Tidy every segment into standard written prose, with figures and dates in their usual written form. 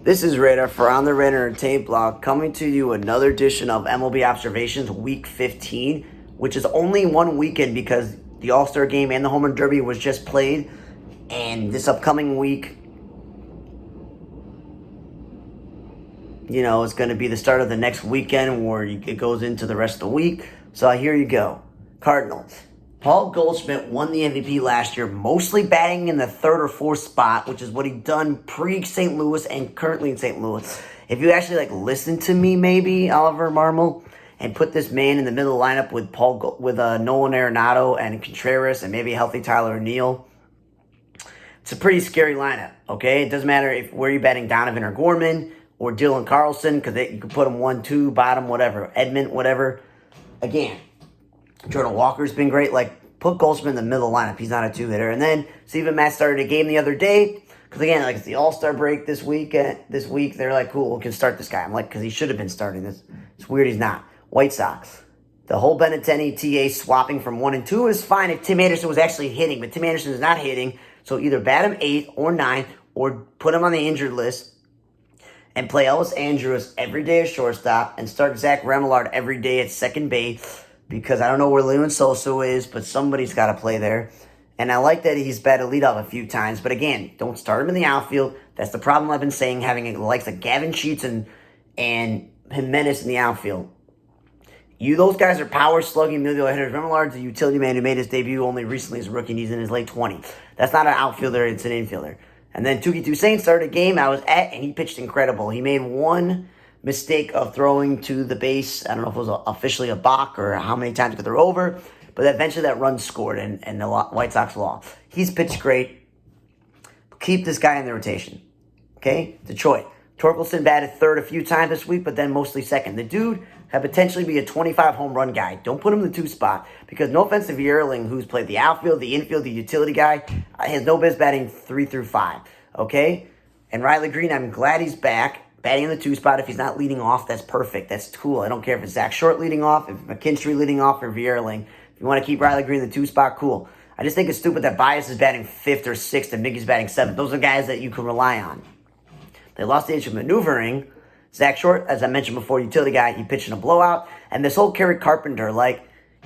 This is Radar for On the Radar Entertainment Blog, coming to you another edition of MLB Observations Week 15, which is only one weekend because the All-Star Game and the Home Run Derby was just played, and this upcoming week, it's going to be the start of the next weekend where it goes into the rest of the week. So here you go. Cardinals. Paul Goldschmidt won the MVP last year, mostly batting in the third or fourth spot, which is what he'd done pre-St. Louis and currently in St. Louis. If you actually listen to me, maybe Oliver Marmol, and put this man in the middle of the lineup with Nolan Arenado and Contreras and maybe a healthy Tyler O'Neill, it's a pretty scary lineup. Okay, it doesn't matter where you're batting, Donovan or Gorman or Dylan Carlson, because you can put them 1-2, bottom, whatever, Edmund, whatever. Again, Jordan Walker's been great. Put Goldschmidt in the middle lineup. He's not a two-hitter. And then Steven Matz started a game the other day. Because, again, it's the All-Star break this week. They're like, cool, we can start this guy. I'm like, because he should have been starting this. It's weird he's not. White Sox. The whole Benintendi TA swapping from 1 and 2 is fine if Tim Anderson was actually hitting. But Tim Anderson is not hitting. So either bat him 8th or 9th or put him on the injured list and play Elvis Andrus every day at shortstop and start Zach Remillard every day at second base. Because I don't know where Leon Sosa is, but somebody's got to play there. And I like that he's batted leadoff a few times. But again, don't start him in the outfield. That's the problem I've been saying, having the likes of Gavin Sheets and Jimenez in the outfield. Those guys are power slugging middle hitters. Remillard's a utility man who made his debut only recently as a rookie, and he's in his late 20s. That's not an outfielder, it's an infielder. And then Touki Toussaint started a game I was at, and he pitched incredible. He made one mistake of throwing to the base. I don't know if it was officially a balk or how many times he could throw over, but eventually that run scored and the White Sox lost. He's pitched great. Keep this guy in the rotation. Okay? Detroit. Torkelson batted third a few times this week, but then mostly second. The dude could potentially be a 25 home run guy. Don't put him in the 2 spot because no offense to Vierling, who's played the outfield, the infield, the utility guy, has no business batting 3 through 5. Okay? And Riley Green, I'm glad he's back. Batting in the 2 spot, if he's not leading off, that's perfect. That's cool. I don't care if it's Zach Short leading off, if McKinstry leading off, or Vierling. If you want to keep Riley Green in the 2 spot, cool. I just think it's stupid that Bias is batting 5th or 6th and Miggy's batting 7th. Those are guys that you can rely on. They lost the age of maneuvering. Zach Short, as I mentioned before, utility guy, he pitched in a blowout. And this whole Kerry Carpenter,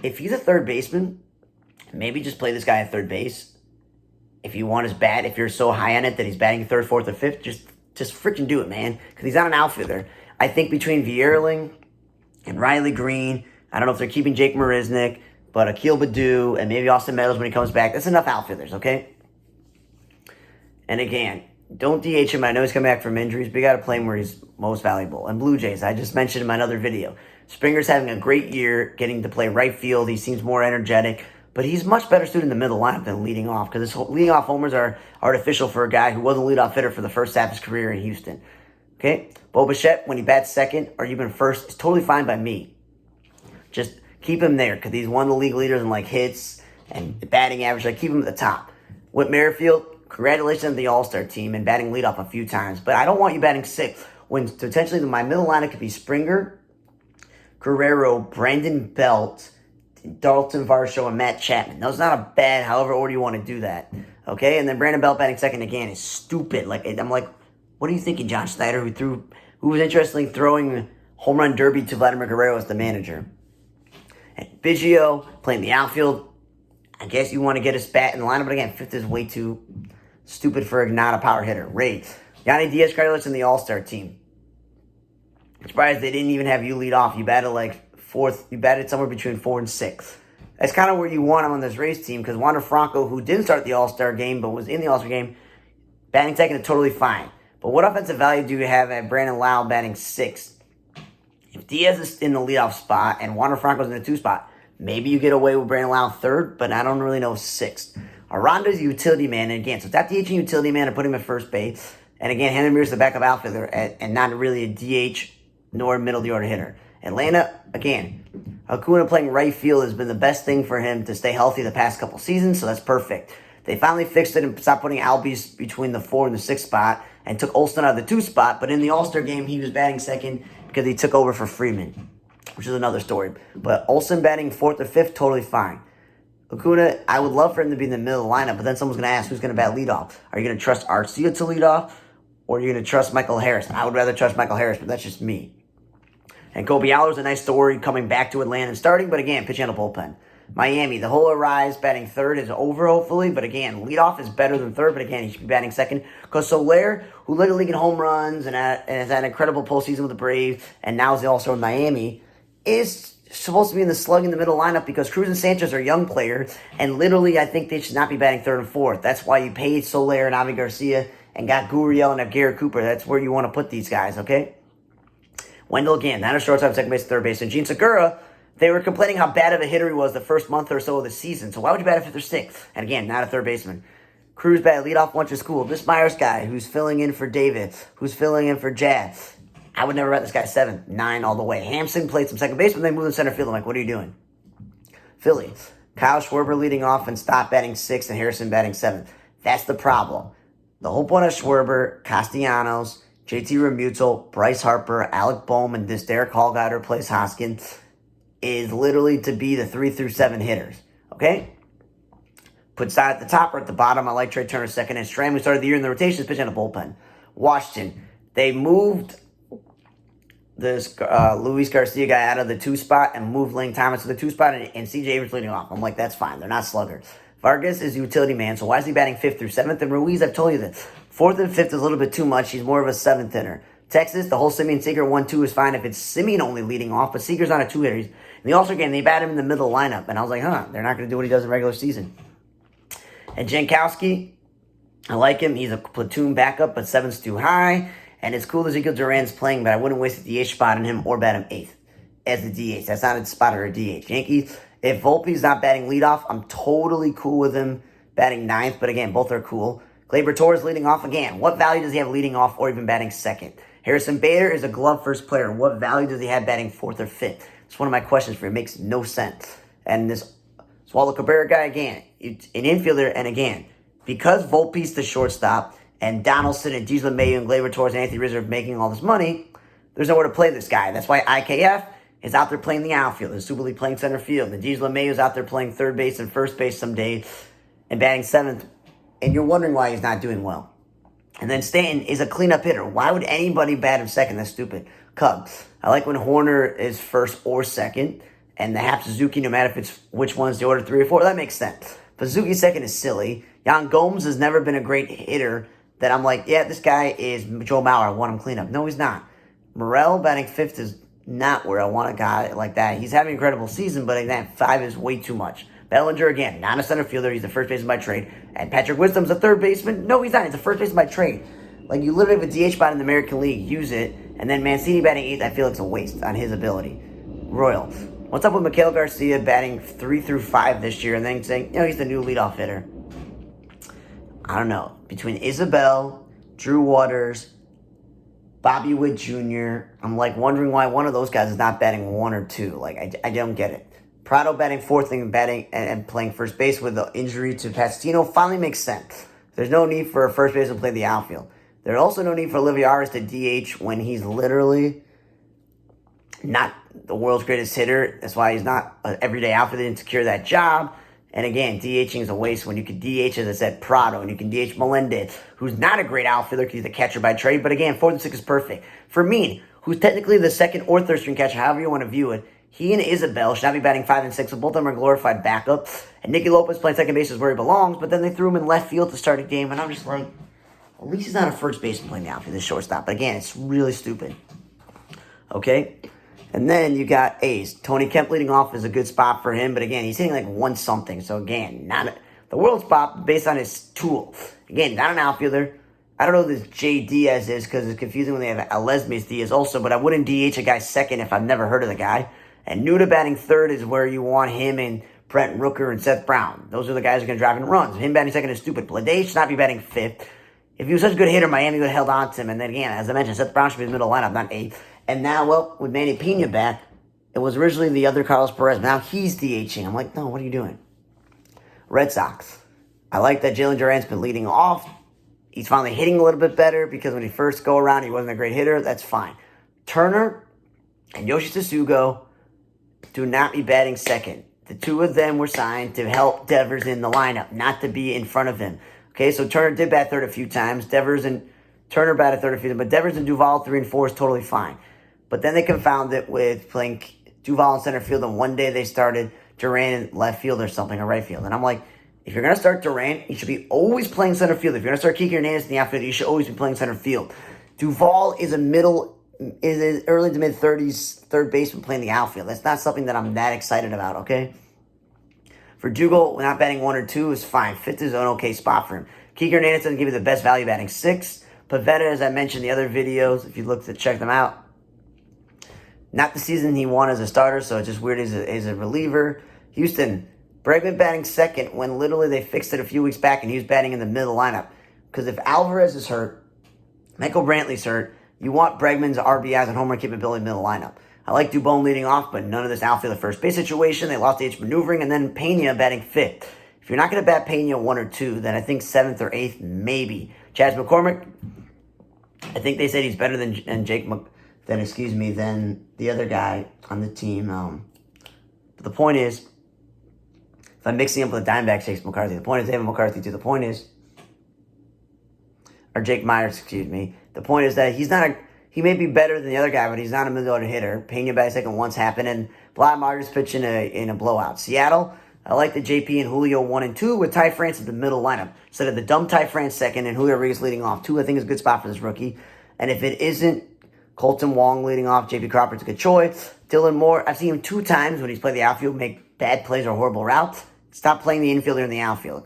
if he's a third baseman, maybe just play this guy at third base. If you want his bat, if you're so high on it that he's batting 3rd, 4th, or 5th, just freaking do it, man. Because he's not an outfielder. I think between Vierling and Riley Green, I don't know if they're keeping Jake Marisnick, but Akil Baddoo and maybe Austin Meadows when he comes back. That's enough outfielders, okay? And again, don't DH him. I know he's coming back from injuries, but you got to play him where he's most valuable. And Blue Jays, I just mentioned in my other video. Springer's having a great year getting to play right field. He seems more energetic. But he's much better suited in the middle lineup than leading off because his leading off homers are artificial for a guy who wasn't a leadoff hitter for the first half of his career in Houston. Okay? Bo Bichette, when he bats second or even first, is totally fine by me. Just keep him there because he's one of the league leaders in hits and batting average. Keep him at the top. Whit Merrifield, congratulations on the All-Star team and batting leadoff a few times. But I don't want you batting 6th when potentially my middle lineup could be Springer, Guerrero, Brandon Belt, Dalton Varsho, and Matt Chapman. That's not a bad, however order you want to do that. Okay? And then Brandon Belt batting second again is stupid. I'm like, what are you thinking, John Schneider, who was interestingly throwing home run derby to Vladimir Guerrero as the manager? And Biggio playing the outfield. I guess you want to get his bat in the lineup, but again, 5th is way too stupid for not a power hitter. Rays. Yanni Diaz, congratulations in the All-Star team. I'm surprised they didn't even have you lead off. You batted 4th, you batted somewhere between 4 and 6. That's kind of where you want him on this Rays team because Wander Franco, who didn't start the All-Star game but was in the All-Star game, batting second is totally fine. But what offensive value do you have at Brandon Lau batting 6th? If Diaz is in the leadoff spot and Wander Franco's in the 2 spot, maybe you get away with Brandon Lau 3rd, but I don't really know 6th. Aronda's a utility man, and again, so stop DHing utility man and put him at first base. And again, Henry Mears the backup outfielder and not really a DH nor middle of the order hitter. Atlanta, again, Acuna playing right field has been the best thing for him to stay healthy the past couple seasons, so that's perfect. They finally fixed it and stopped putting Albies between the 4 and the 6 spot and took Olsen out of the 2 spot, but in the All-Star game, he was batting second because he took over for Freeman, which is another story. But Olsen batting 4th or 5th, totally fine. Acuna, I would love for him to be in the middle of the lineup, but then someone's going to ask who's going to bat leadoff. Are you going to trust Arcia to lead off? or are you going to trust Michael Harris? I would rather trust Michael Harris, but that's just me. And Kobe Aller's a nice story coming back to Atlanta and starting, but again, pitching on a bullpen. Miami, the whole rise batting third is over, hopefully, but again, leadoff is better than third, but again, he should be batting second. Because Soler, who led the league in home runs and has had an incredible postseason with the Braves, and now is also in Miami, is supposed to be in the slug in the middle lineup because Cruz and Sanchez are young players, and literally, I think they should not be batting third and fourth. That's why you paid Soler and Avi Garcia and got Gurriel and Garrett Cooper. That's where you want to put these guys, okay? Wendell again, not a shortstop, second base, third base. And Gene Segura, they were complaining how bad of a hitter he was the first month or so of the season. So why would you bat a fifth or sixth? And again, not a third baseman. Cruz batted leadoff bunch of school. This Myers guy who's filling in for David, who's filling in for Jazz. I would never bat this guy 7, 9 all the way. Hampson played some second base, but they moved in center field. I'm like, what are you doing? Philly, Kyle Schwarber leading off and Stott batting 6th and Harrison batting 7th. That's the problem. The whole point of Schwarber, Castellanos, JT Realmuto, Bryce Harper, Alec Bohm, and this Derek Hall guy to replace Hoskins is literally to be the 3 through 7 hitters. Okay? Put Stott at the top or at the bottom. I like Trey Turner second. And Stram, who started the year in the rotation, is pitching a bullpen. Washington, they moved this Luis Garcia guy out of the 2 spot and moved Lane Thomas to the 2 spot and CJ Abrams leading off. I'm like, that's fine. They're not sluggers. Vargas is utility man, so why is he batting 5th through 7th? And Ruiz, I've told you this. 4th and 5th is a little bit too much. He's more of a 7th hitter. Texas, the whole Simeon Seager 1-2 is fine if it's Simeon only leading off, but Seager's not a 2-hitter. In the All-Star game, they bat him in the middle lineup, and I was like, they're not going to do what he does in regular season. And Jankowski, I like him. He's a platoon backup, but 7's too high. And it's cool Ezekiel Duran's playing, but I wouldn't waste the DH spot on him or bat him 8th as the DH. That's not a spot or a DH. Yankees, if Volpe's not batting leadoff, I'm totally cool with him batting 9th, but again, both are cool. Gleyber Torres leading off again. What value does he have leading off or even batting 2nd? Harrison Bader is a glove first player. What value does he have batting 4th or 5th? It's one of my questions for you. It makes no sense. And this Swallow Cabrera guy, again, an infielder, and again, because Volpe's the shortstop, and Donaldson and Diesel Mayu and Gleyber Torres and Anthony Rizzo are making all this money, there's nowhere to play this guy. That's why IKF is out there playing the outfield. And Super League playing center field. And Diesel Mayu is out there playing third base and first base some days and batting 7th. And you're wondering why he's not doing well. And then Stanton is a cleanup hitter. Why would anybody bat him 2nd? That's stupid. Cubs. I like when Horner is 1st or 2nd. And the Hap Suzuki, no matter if it's which one's the order 3 or 4, that makes sense. But Suzuki 2nd is silly. Yan Gomes has never been a great hitter that I'm like, yeah, this guy is Joe Mauer. I want him cleanup. No, he's not. Morel batting 5th is not where I want a guy like that. He's having an incredible season, but again, 5 is way too much. Bellinger, again, not a center fielder. He's a first baseman by trade. And Patrick Wisdom's a third baseman. No, he's not. He's a first baseman by trade. Like, you literally have a DH spot in the American League. Use it. And then Mancini batting 8th, I feel it's a waste on his ability. Royals. What's up with Miguel Garcia batting 3 through 5 this year and then saying, he's the new leadoff hitter? I don't know. Between Isabel, Drew Waters, Bobby Witt Jr., I'm like wondering why one of those guys is not batting 1 or 2. Like, I don't get it. Prado batting 4th and batting and playing first base with the injury to Pastino finally makes sense. There's no need for a first baseman to play the outfield. There's also no need for Olivier Aris to DH when he's literally not the world's greatest hitter. That's why he's not an everyday outfielder to secure that job. And again, DHing is a waste when you can DH, as I said, Prado, and you can DH Melendez, who's not a great outfielder because he's a catcher by trade. But again, 4th and 6th is perfect. For me, who's technically the 2nd or 3rd string catcher, however you want to view it, he and Isabel should not be batting 5 and 6, but both of them are glorified backups. And Nicky Lopez playing second base is where he belongs, but then they threw him in left field to start a game, and I'm just like, at least he's not a first baseman playing the outfield, the shortstop. But again, it's really stupid. Okay? And then you got A's. Tony Kemp leading off is a good spot for him, but again, he's hitting like 1-something. So again, the world spot based on his tool. Again, not an outfielder. I don't know who this Jay Diaz is because it's confusing when they have Alesmes Diaz also, but I wouldn't DH a guy 2nd if I've never heard of the guy. And Nuda batting 3rd is where you want him and Brent Rooker and Seth Brown. Those are the guys who are going to drive in runs. Him batting 2nd is stupid. Blade should not be batting 5th. If he was such a good hitter, Miami would have held on to him. And then again, as I mentioned, Seth Brown should be in the middle lineup, not 8th. And now, well, with Manny Pena back, it was originally the other Carlos Perez. But now he's DHing. I'm like, no, what are you doing? Red Sox. I like that Jalen Durant's been leading off. He's finally hitting a little bit better because when he first go around, he wasn't a great hitter. That's fine. Turner and Yoshi Tsutsugo do not be batting 2nd. The 2 of them were signed to help Devers in the lineup, not to be in front of him. Okay, so Turner did bat 3rd a few times. Devers and Turner batted third and field, but Devers and Duvall 3 and 4 is totally fine. But then they confound it with playing Duvall in center field, and one day they started Durant in left field or something, or right field. And I'm like, if you're going to start Durant, you should be always playing center field. If you're going to start Kike Hernandez in the outfield, you should always be playing center field. Duvall is is early to mid-30s third baseman playing the outfield. That's not something that I'm that excited about, okay? For Jugal, not batting 1 or 2 is fine. Fifth is an okay spot for him. Kike Hernandez doesn't give you the best value batting 6. Pavetta, as I mentioned in the other videos, if you look to check them out, not the season he won as a starter, so it's just weird as a reliever. Houston, Bregman batting second when literally they fixed it a few weeks back and he was batting in the middle lineup. Because if Alvarez is hurt, Michael Brantley's hurt, you want Bregman's RBIs and home run capability in the middle lineup. I like Dubon leading off, but none of this outfield at first base situation. They lost H maneuvering, and then Pena batting fifth. If you're not going to bat Pena 1 or 2, then I think 7th or 8th, maybe. Chas McCormick, I think they said he's better than than the other guy on the team. But the point is, if I'm mixing up with the Diamondbacks, Jake McCarthy, the point is David McCarthy too. The point is, or Jake Myers, excuse me. The point is that he may be better than the other guy, but he's not a middle order hitter. Pena batting second once happened, and Vladimir pitch in a blowout. Seattle, I like the JP and Julio 1 and 2 with Ty France at the middle lineup. Instead of the dumb Ty France second and Julio Rodriguez leading off. 2, I think, is a good spot for this rookie. And if it isn't Colton Wong leading off, JP Crawford's a good choice. Dylan Moore, I've seen him 2 times when he's played the outfield make bad plays or horrible routes. Stop playing the infielder in the outfield.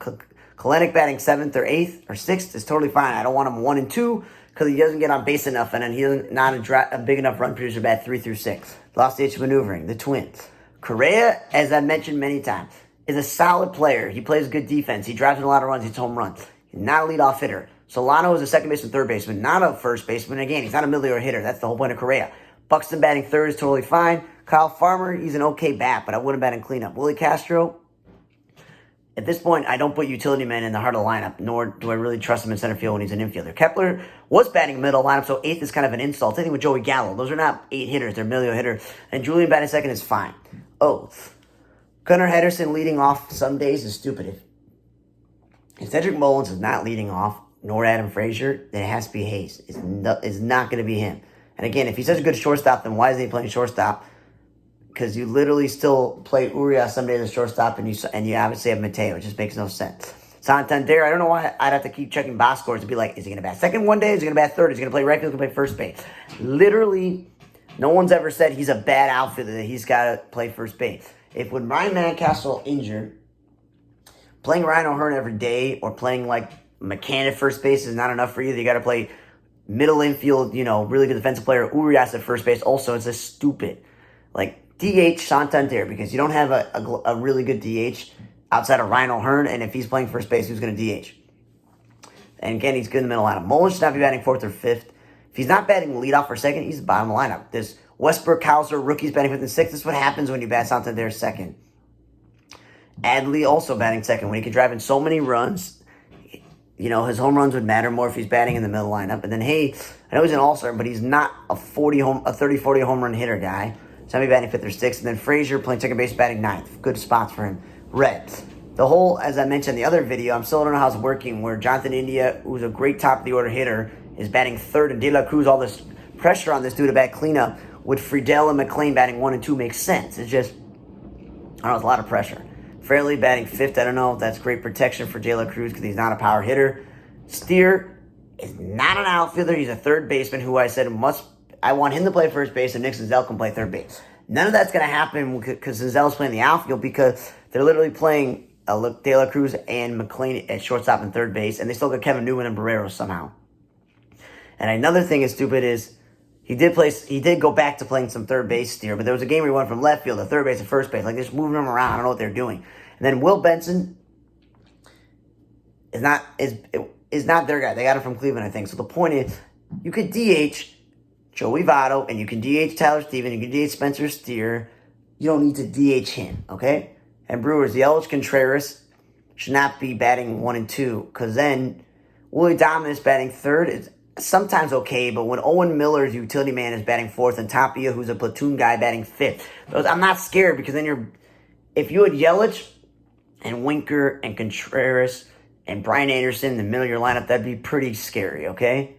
Kalenic batting 7th or 8th or 6th is totally fine. I don't want him 1 and 2 because he doesn't get on base enough, and then he's not a big enough run producer to bat 3 through 6. Lost H maneuvering, the Twins. Correa, as I mentioned many times, is a solid player. He plays good defense. He drives in a lot of runs. He hits home runs. He's not a leadoff hitter. Solano is a second baseman, third baseman, not a first baseman. Again, he's not a middle order hitter. That's the whole point of Correa. Buxton batting third is totally fine. Kyle Farmer, he's an okay bat, but I wouldn't bat in cleanup. Willie Castro, at this point, I don't put utility man in the heart of the lineup, nor do I really trust him in center field when he's an infielder. Kepler was batting middle lineup, so 8th is kind of an insult. Same thing with Joey Gallo. Those are not 8 hitters. They're middle hitter. And Julian batting second is fine. Gunnar Henderson leading off some days is stupid. If Cedric Mullins is not leading off, nor Adam Frazier, then it has to be Hayes. It's not going to be him. And again, if he's such a good shortstop, then why isn't he playing shortstop? Because you literally still play Urias some days as a shortstop, and you obviously have Mateo. It just makes no sense. Santander, I don't know why I'd have to keep checking box scores to be like, is he going to bat second one day? Is he going to bat third? Is he going to play right field? Is he going to play first base? Literally, no one's ever said he's a bad outfielder, that he's got to play first base. If when Ryan Mountcastle injured, playing Ryan O'Hearn every day or playing like McCann at first base is not enough for you. You got to play middle infield, really good defensive player. Urias at first base also is just stupid. Like, DH Santander, because you don't have a really good DH outside of Ryan O'Hearn, and if he's playing first base, who's going to DH? And again, he's good in the middle lineup. Mullins should not be batting 4th or 5th. If he's not batting leadoff or second, he's the bottom of the lineup. This Westbrook, Hauser, rookies batting 5th and 6th. This is what happens when you bat Santander second. Adley also batting second. When he can drive in so many runs, his home runs would matter more if he's batting in the middle lineup. And then, I know he's an all-star, but he's not a 30-40 home run hitter guy. So I'm batting 5th or 6th. And then Frazier playing second base, batting 9th. Good spots for him. Reds. The whole, as I mentioned in the other video, I still don't know how it's working, where Jonathan India, who's a great top-of-the-order hitter, is batting 3rd, and De La Cruz, all this pressure on this dude to bat cleanup, with Friedel and McLean batting 1 and 2 makes sense. It's just, it's a lot of pressure. Fairley batting 5th. I don't know if that's great protection for De La Cruz because he's not a power hitter. Steer is not an outfielder. He's a third baseman who I said I want him to play first base and Nick Senzel can play third base. None of that's going to happen because Senzel's playing the outfield because they're literally playing De La Cruz and McLean at shortstop and third base, and they still got Kevin Newman and Barreiro somehow. And another thing is stupid is he did go back to playing some third base Steer, but there was a game where he went from left field to third base to first base. Like, they're just moving him around. I don't know what they're doing. And then Will Benson is not their guy. They got him from Cleveland, I think. So the point is, you could DH Joey Votto, and you can DH Tyler Stephen, you can DH Spencer Steer. You don't need to DH him, okay? And Brewers, Yelich Contreras should not be batting 1 and 2, because then Willie Dominus batting 3rd is sometimes okay, but when Owen Miller's utility man is batting 4th and Tapia, who's a platoon guy, batting 5th, I'm not scared, because then if you had Yelich and Winker and Contreras and Brian Anderson in the middle of your lineup, that'd be pretty scary, okay?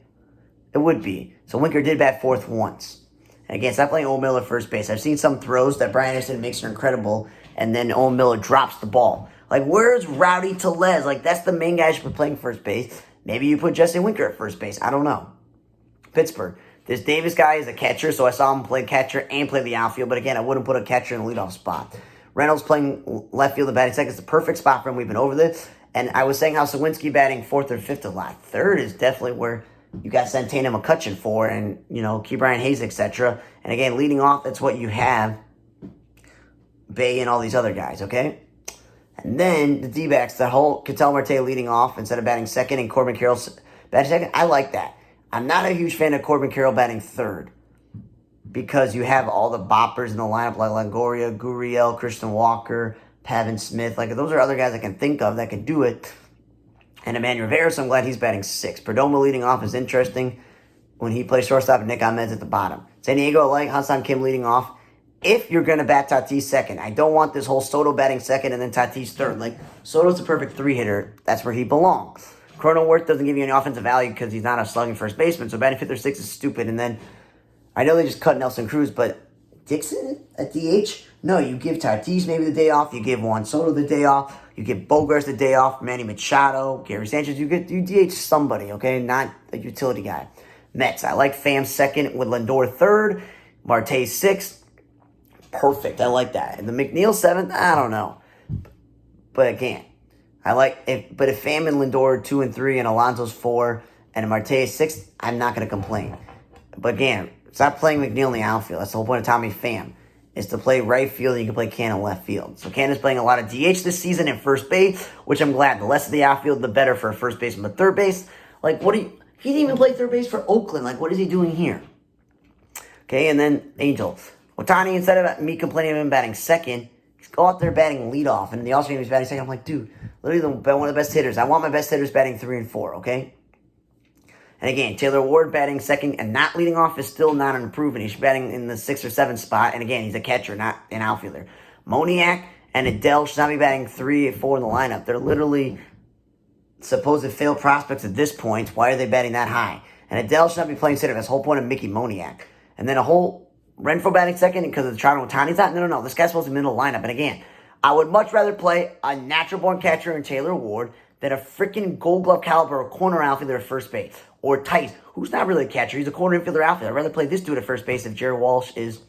It would be. So Winker did bat fourth once. And again, stop playing Owen Miller first base. I've seen some throws that Brian Anderson makes are incredible, and then Owen Miller drops the ball. Like, where's Rowdy Tellez? Like, that's the main guy who should be playing first base. Maybe you put Jesse Winker at first base. I don't know. Pittsburgh. This Davis guy is a catcher, so I saw him play catcher and play the outfield. But again, I wouldn't put a catcher in the leadoff spot. Reynolds playing left field and batting second is the perfect spot for him. We've been over this. And I was saying how Sawinski batting fourth or fifth a lot. Third is definitely where you got Santana McCutcheon for, and, Key Brian Hayes, etc. And again, leading off, that's what you have. Bay and all these other guys, okay? And then the D-backs, the whole Ketel Marte leading off instead of batting second and Corbin Carroll batting second. I like that. I'm not a huge fan of Corbin Carroll batting third because you have all the boppers in the lineup like Longoria, Gurriel, Christian Walker, Pavin Smith. Like, those are other guys I can think of that could do it. And Emmanuel Rivera, so I'm glad he's batting sixth. Perdomo leading off is interesting when he plays shortstop and Nick Ahmed's at the bottom. San Diego, I like Hassan Kim leading off. If you're going to bat Tatis second, I don't want this whole Soto batting second and then Tatis third. Like, Soto's the perfect three-hitter. That's where he belongs. Cronenworth doesn't give you any offensive value because he's not a slugging first baseman, so batting fifth or sixth is stupid. And then, I know they just cut Nelson Cruz, but Dixon at DH? No, you give Tatis maybe the day off. You give Juan Soto the day off. You give Bogarts the day off. Manny Machado, Gary Sanchez. You DH somebody, okay? Not a utility guy. Mets. I like Pham second with Lindor third. Marte sixth. Perfect. I like that. And the McNeil seventh, I don't know. But again, if Pham and Lindor are 2 and 3 and Alonso's 4 and Marte is 6, I'm not going to complain. But again, stop playing McNeil in the outfield. That's the whole point of Tommy Pham, is to play right field and you can play Cannon left field. So Cannon's playing a lot of DH this season in first base, which I'm glad. The less of the outfield, the better for a first baseman. But third base, like, he didn't even play third base for Oakland. Like, what is he doing here? Okay, and then Angel. Ohtani, instead of me complaining of him batting second, he's go out there batting leadoff. And in the All-Star game, he's batting second. I'm like, dude, literally one of the best hitters. I want my best hitters batting 3 and 4, okay? And again, Taylor Ward batting second and not leading off is still not an improvement. He's batting in the 6 or 7 spot. And again, he's a catcher, not an outfielder. Moniak and Adele should not be batting 3 and 4 in the lineup. They're literally supposed failed prospects at this point. Why are they batting that high? And Adele should not be playing center. That's the whole point of Mickey Moniak. And then a whole Renfroe batting second because of the Toronto Ohtani's not. No. This guy's supposed to be middle lineup. And again, I would much rather play a natural-born catcher in Taylor Ward than a freaking Gold Glove caliber corner outfielder at first base. Or Tice, who's not really a catcher. He's a corner infielder outfielder. I'd rather play this dude at first base if Jared Walsh is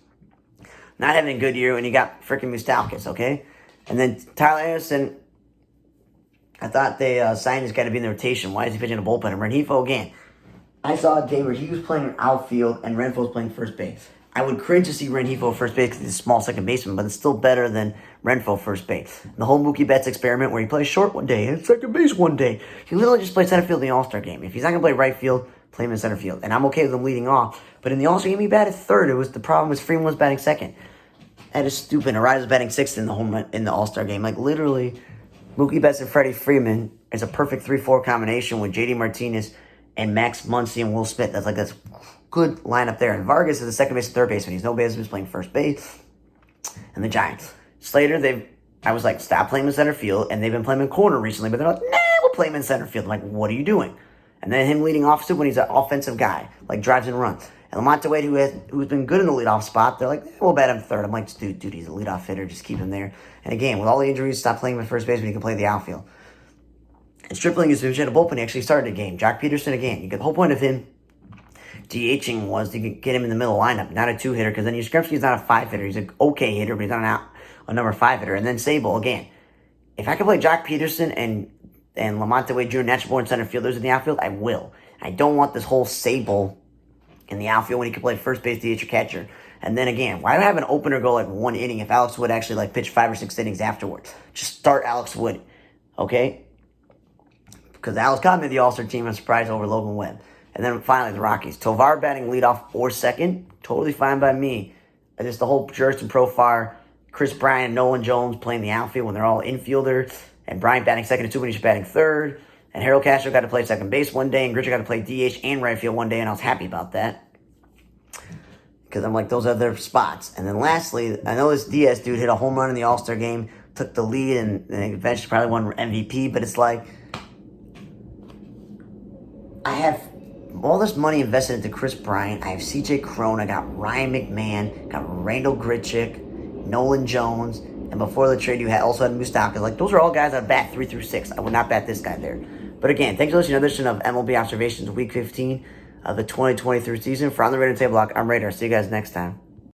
not having a good year and you got freaking Moustakis, okay? And then Tyler Anderson, I thought they signed this guy to be in the rotation. Why is he pitching a bullpen? And Renfroe, again, I saw a day where he was playing outfield and Renfroe was playing first base. I would cringe to see Renfroe first base because he's a small second baseman, but it's still better than Renfroe first base. And the whole Mookie Betts experiment where he plays short one day and second base one day. He literally just plays center field in the All-Star game. If he's not going to play right field, play him in center field. And I'm okay with him leading off. But in the All-Star game, he batted third. The problem was Freeman was batting second. That is stupid. Arias was batting sixth in the All-Star game. Like, literally, Mookie Betts and Freddie Freeman is a perfect 3-4 combination with JD Martinez and Max Muncy and Will Smith. That's good lineup there. And Vargas is the second base and third baseman. He's no business. He's playing first base. And the Giants. Slater, I was like, stop playing him in center field. And they've been playing him in corner recently. But they're like, nah, we'll play him in center field. I'm like, what are you doing? And then him leading off when he's an offensive guy. Like, drives and runs. And Lamonte Wade, who's been good in the leadoff spot, they're like, we'll bet him third. I'm like, dude, he's a leadoff hitter. Just keep him there. And again, with all the injuries, stop playing him at first base when he can play the outfield. And Stripling is a bullpen. He actually started a game. Jock Peterson again. You get the whole point of him DHing was to get him in the middle lineup, not a 2-hitter, because then Yastrzemski's not a 5-hitter. He's an okay hitter, but he's not a number 5 hitter. And then Sable, again, if I can play Jock Peterson and Lamonte Wade Jr. natural born center fielders in the outfield, I will. I don't want this whole Sable in the outfield when he can play first base, DH, or catcher. And then again, why do I have an opener go like 1 inning if Alex Wood actually pitch 5 or 6 innings afterwards? Just start Alex Wood, okay? Because Alex got me the All-Star team. I'm surprised over Logan Webb. And then finally, the Rockies. Tovar batting leadoff or second. Totally fine by me. And just the whole Jerson Profar, Chris Bryant, Nolan Jones playing the outfield when they're all infielders. And Bryant batting second and 2 when he's batting third. And Harold Castro got to play second base one day. And Gritcher got to play DH and right field one day. And I was happy about that. Because I'm like, those are their spots. And then lastly, I know this Diaz dude hit a home run in the All-Star game. Took the lead and eventually probably won MVP. But it's like, I have all this money invested into Chris Bryant. I have CJ Crone. I got Ryan McMahon. Got Randall Grichuk. Nolan Jones. And before the trade, you had also had Moustakas. Like, those are all guys I'd bat 3 through 6. I would not bat this guy there. But again, thanks for listening to another edition of MLB Observations Week 15 of the 2023 season. For On the Radar Table Block, I'm Radar. See you guys next time.